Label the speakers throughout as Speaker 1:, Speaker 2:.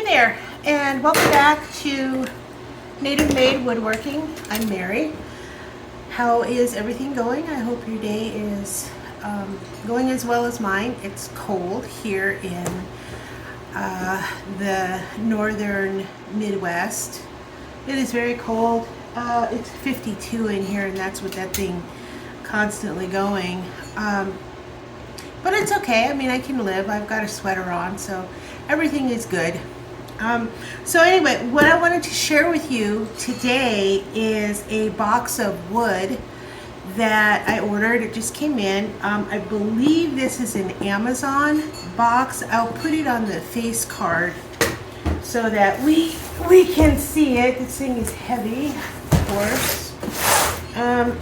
Speaker 1: there, and welcome back to Native Made Woodworking. I'm Mary. How is everything going? I hope your day is going as well as mine. It's cold here in the northern Midwest. It is very cold. It's 52 in here, and that's with that thing constantly going. But it's okay. I mean, I can live. I've got a sweater on, so everything is good. So anyway, what I wanted to share with you today is a box of wood that I ordered. It just came in. I believe this is an Amazon box. I'll put it on the face card so that we can see it. This thing is heavy, of course. And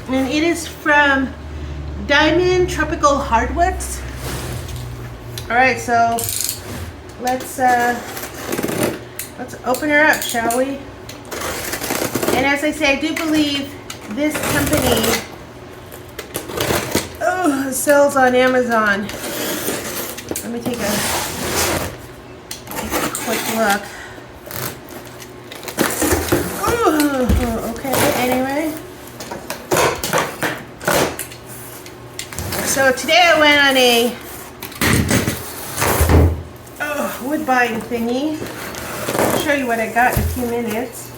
Speaker 1: it is from Diamond Tropical Hardwoods. All right, so let's open her up, shall we? And as I say, I do believe this company sells on Amazon. Let me take a quick look. Okay, anyway. So today I went on a wood buying thingy. I'll show you what I got in a few minutes.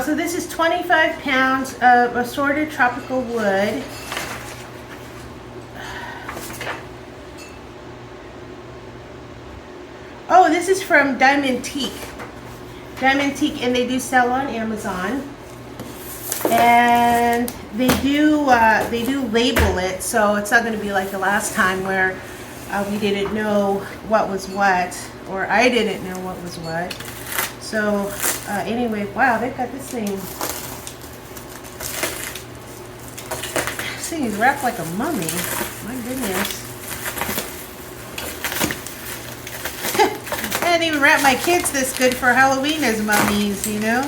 Speaker 1: So this is 25 pounds of assorted tropical wood. Oh, this is from Diamond Teak. Diamond Teak, and they do sell on Amazon. And they do label it, so it's not going to be like the last time where we didn't know what was what, or I didn't know what was what. So anyway, wow, they've got this thing. This thing is wrapped like a mummy. My goodness. I didn't even wrap my kids this good for Halloween as mummies, you know.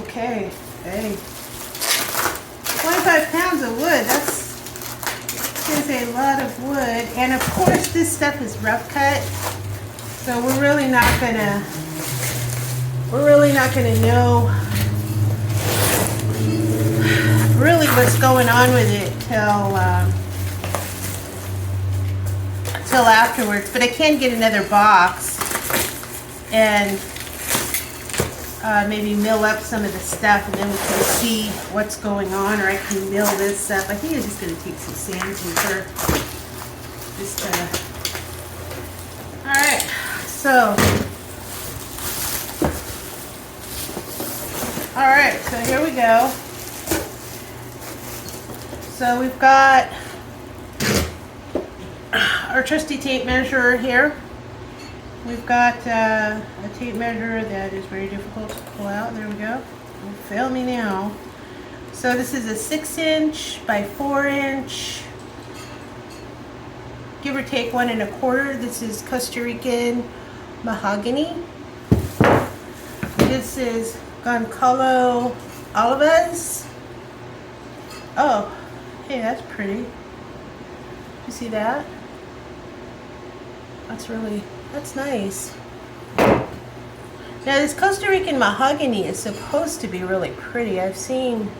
Speaker 1: Okay, hey. 25 pounds of wood, that's a lot of wood. And of course this stuff is rough cut. So we're really not gonna know really what's going on with it till afterwards. But I can get another box and maybe mill up some of the stuff, and then we can see what's going on, or I can mill this up. I think I'm just going to take some sandpaper. Alright, so here we go. So we've got our trusty tape measure here. We've got a tape measure that is very difficult to pull out. There we go. Don't fail me now. So this is a 6" by 4", give or take 1 1/4. This is Costa Rican mahogany. This is Goncalo Olivas. Oh, hey, that's pretty. You see that? That's nice. Now this Costa Rican mahogany is supposed to be really pretty. I've seen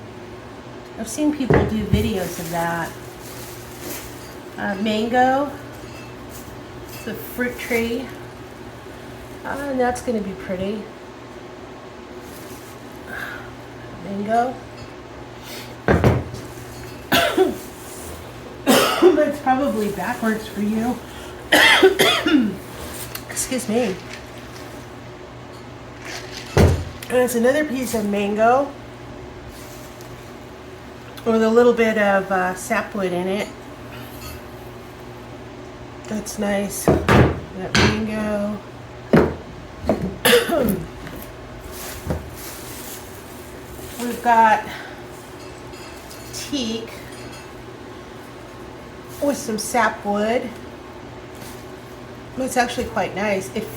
Speaker 1: people do videos of that. Mango. It's a fruit tree. And that's going to be pretty. Mango. But it's probably backwards for you. Excuse me. And it's another piece of mango with a little bit of sapwood in it. That's nice. That mango. We've got teak with some sapwood. It's actually quite nice. It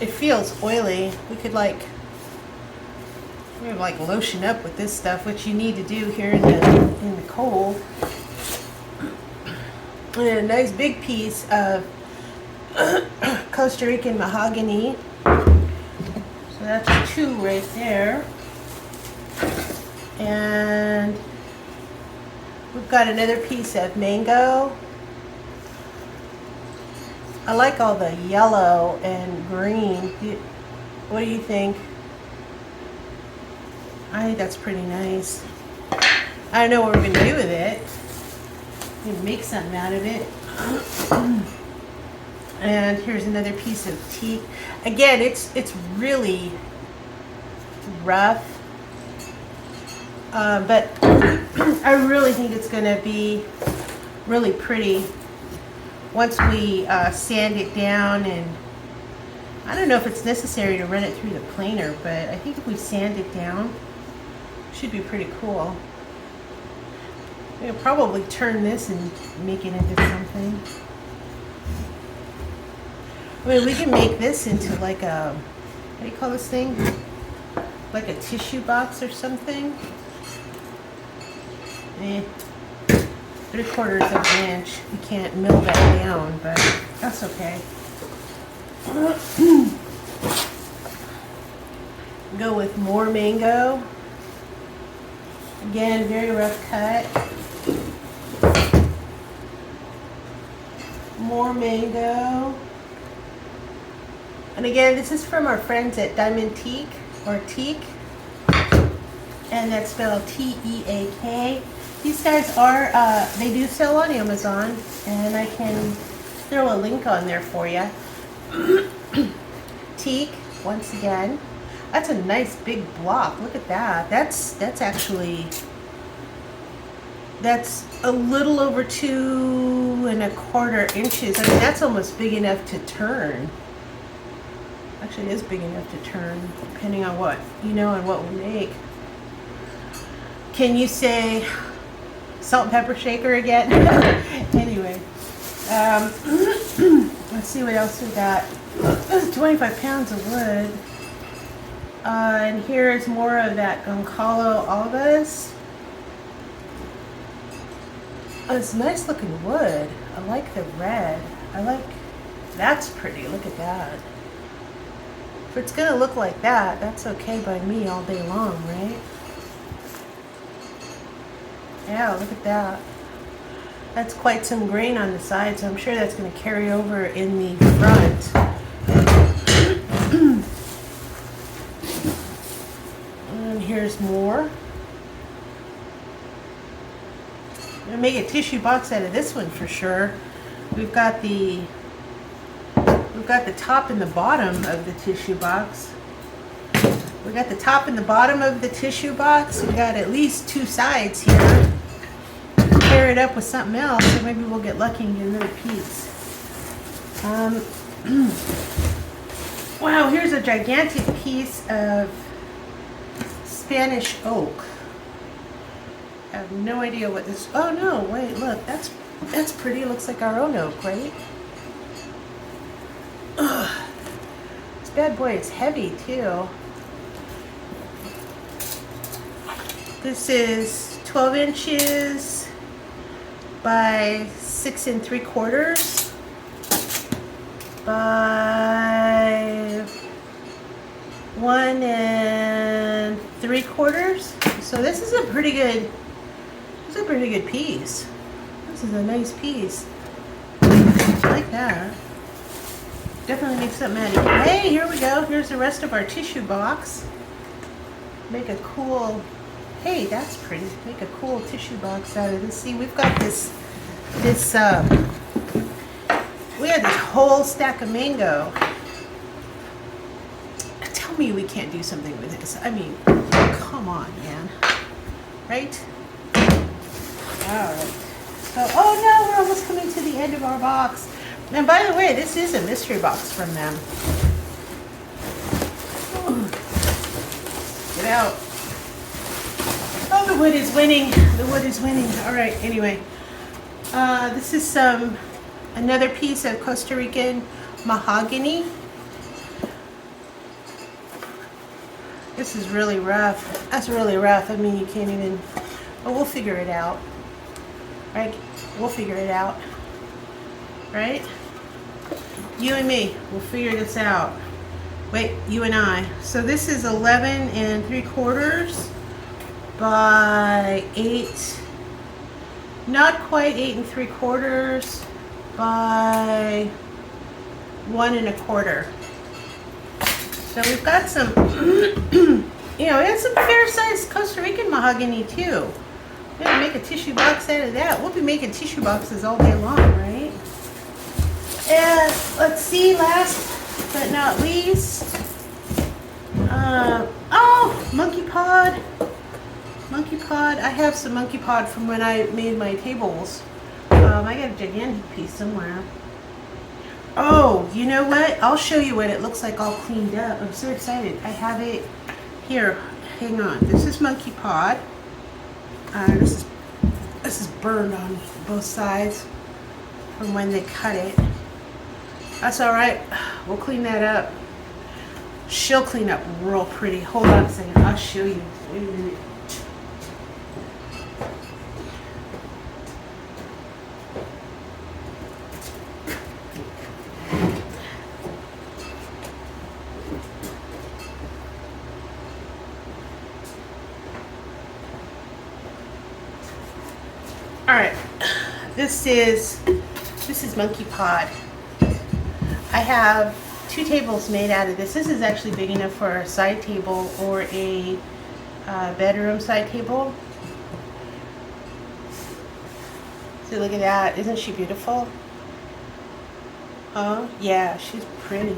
Speaker 1: feels oily. We could like We like lotion up with this stuff, which you need to do here in the cold. And a nice big piece of Costa Rican mahogany. So that's 2 right there. And we've got another piece of mango. I like all the yellow and green. What do you think? I think that's pretty nice. I don't know what we're going to do with it. We can make something out of it. And here's another piece of teak. Again, it's really rough. But I really think it's going to be really pretty once we sand it down. And I don't know if it's necessary to run it through the planer, but I think if we sand it down, it should be pretty cool. We'll probably turn this and make it into something. I mean, we can make this into like a, what do you call this thing? Like a tissue box or something. 3/4 of an inch. We can't mill that down, but that's okay. Go with more mango. Again, very rough cut. More mango. And again, this is from our friends at Diamond Teak, or Teak. And that's spelled T-E-A-K. These guys are, they do sell on Amazon, and I can throw a link on there for you. Teak, once again. That's a nice big block. Look at that. That's actually, that's a little over 2¼ inches. I mean, that's almost big enough to turn. Actually, it is big enough to turn, depending on what, on what we make. Can you say salt and pepper shaker again? Anyway, let's see what else we got. 25 pounds of wood. And here's more of that Goncalo albas. Oh, it's nice looking wood. I like the red. That's pretty. Look at that. If it's gonna look like that, that's okay by me all day long, right? Yeah, look at that. That's quite some grain on the side, so I'm sure that's going to carry over in the front. And here's more. I'm going to make a tissue box out of this one for sure. We've got the top and the bottom of the tissue box. We got the top and the bottom of the tissue box. We got at least 2 sides here. Pair it up with something else, so maybe we'll get lucky and get another piece. Wow, here's a gigantic piece of Spanish oak. I have no idea what this. Oh no! Wait, look, that's pretty. It looks like our own oak, right? Ugh. This bad boy is heavy too. This is 12 inches by 6 3/4 by 1 3/4. So this is a pretty good. This is a pretty good piece. This is a nice piece. I like that. Definitely make something out of it. Hey, here we go. Here's the rest of our tissue box. Make a cool. Hey, that's pretty. Make a cool tissue box out of this. See, we've got this, we had this whole stack of mango. Tell me we can't do something with this. I mean, come on, man. Right? All right. So, oh no, we're almost coming to the end of our box. And by the way, this is a mystery box from them. Get out. Oh, the wood is winning. The wood is winning. All right, anyway. This is another piece of Costa Rican mahogany. This is really rough. That's really rough. I mean, you can't even, but we'll figure it out. Right? We'll figure it out. Right? You and me, we'll figure this out. Wait, you and I. So this is 11 3/4 by 8, not quite 8 3/4 by 1 1/4. So we've got some, you know, we have some fair-sized Costa Rican mahogany too. We're gonna make a tissue box out of that. We'll be making tissue boxes all day long, right? And let's see, last but not least, oh, monkey pod. Monkey pod. I have some monkey pod from when I made my tables. I got a gigantic piece somewhere. Oh, you know what? I'll show you what it looks like all cleaned up. I'm so excited. I have it here. Hang on. This is monkey pod. This is burned on both sides from when they cut it. That's all right. We'll clean that up. She'll clean up real pretty. Hold on a second. I'll show you. Wait a minute. All right, this is monkey pod. I have 2 tables made out of this. This is actually big enough for a side table or a bedroom side table. So look at that. Isn't she beautiful? Oh, yeah, she's pretty.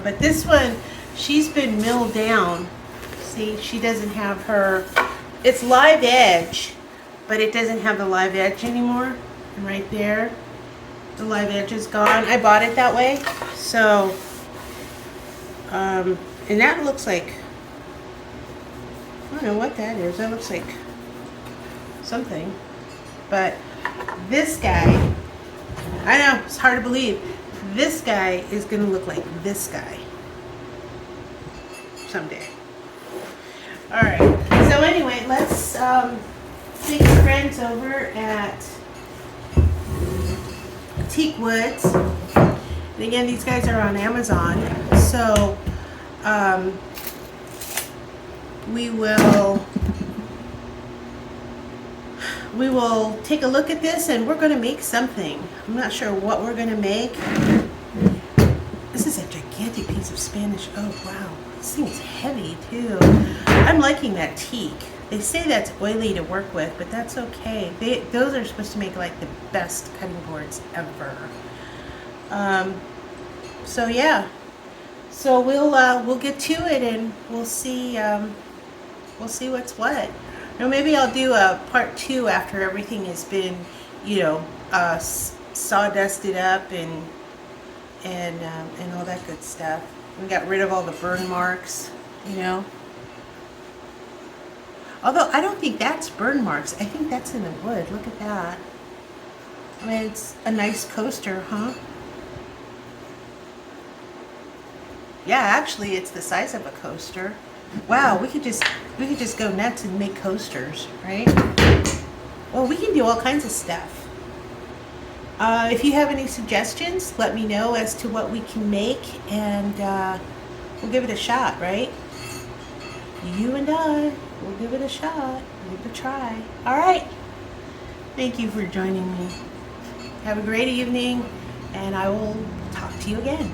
Speaker 1: But this one, she's been milled down. See, she doesn't have her, it's live edge, but it doesn't have the live edge anymore. And right there, the live edge is gone. I bought it that way. So, and that looks like, I don't know what that is. That looks like something. But this guy, I know, it's hard to believe. This guy is going to look like this guy someday. All right. So anyway, let's take our friends over at Teak Woods. And again, these guys are on Amazon. So we will take a look at this, and we're going to make something. I'm not sure what we're going to make. This is a gigantic piece of Spanish oak. Wow, this thing is heavy too. I'm liking that teak. They say that's oily to work with, but that's okay. Those are supposed to make like the best cutting boards ever. So yeah, so we'll get to it, and we'll see what's what. Now maybe I'll do a part 2 after everything has been, you know, sawdusted up and all that good stuff. We got rid of all the burn marks, you know. Although I don't think that's burn marks. I think that's in the wood. Look at that. I mean, it's a nice coaster, huh? Yeah, actually, it's the size of a coaster. Wow, we could just go nuts and make coasters, right? Well, we can do all kinds of stuff. If you have any suggestions, let me know as to what we can make, and we'll give it a shot, right? You and I, we'll give it a shot, give it a try. All right. Thank you for joining me. Have a great evening, and I will talk to you again.